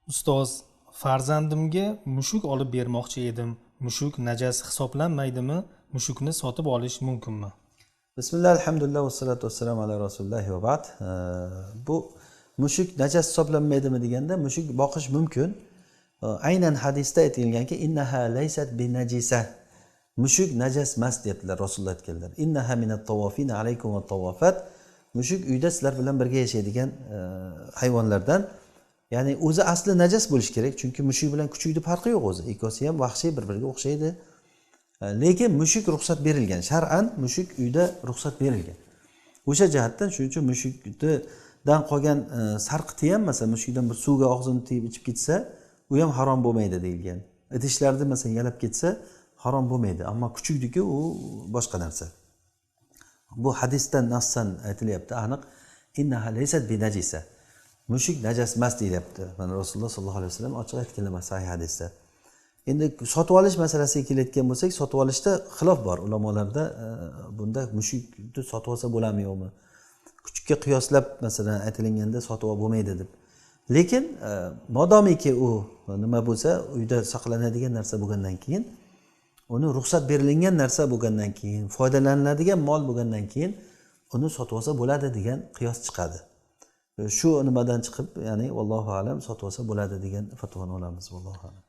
Ustoz, farzandimga mushuk olib bermoqchi edim. Mushuk najas hisoblanmaydimi? Mushukni sotib olish mumkinmi? Bismillah, alhamdulillah, vassalatu vassalamu ala rasulillah va ba'd. Bu mushuk najas hisoblanmaydimi deganda, mushuk boqish mumkin. Aynan hadisda aytilganki, innaha laysat binajisa. Mushuk najas emas debdilar, Rasululloh aytganlar. Innaha minat tawafin alaykum va tawafat. Mushuk uyda sizlar bilan birga yashaydigan hayvonlardan. Ya'ni o'zi asli najas bo'lish kerak, chunki mushuk bilan kuchukning farqi yo'q o'zi. Ikkosi ham vahshiy, bir-biriga o'xshaydi. Lekin mushuk ruxsat berilgan, shar'an mushuk uyda ruxsat berilgan. O'sha jihatdan shuning uchun mushukdan qolgan sarqiti ham, masalan, mushukdan bir suvga og'zini tiyib ichib ketsa, u ham harom bo'lmaydi deyilgan. Idishlarni masalan yalab ketsa, harom bo'lmaydi, ammo kuchukniki u boshqa narsa. Bu hadisdan nassan aytilyapti, aniq innaha laysat binajisa. Mushuk najas emas deyapti. Mana Rasululloh sollallohu alayhi vasallam ochiq aytganlar sahih hadisda. Endi sotib olish masalasiga kelayotgan bo'lsak, sotib olishda xilof bor ulamolarda. Bunda mushukni sotib olsa bo'ladimi yo'qmi? Kuchukka qiyoslab masalan aytilganda sotib olib bo'lmaydi deb. Lekin modomiki u nima bo'lsa, uyda saqlanadigan narsa bo'lgandan keyin, uni ruxsat berilgan narsa bo'lgandan keyin, foydalaniladigan mol bo'lgandan keyin uni sotib olsa bo'ladi degan qiyos chiqadi. Shu nimadan chiqib, ya'ni vallohu alam sotib olsa bo'ladi degan fatvoni olamiz, vallohu alam.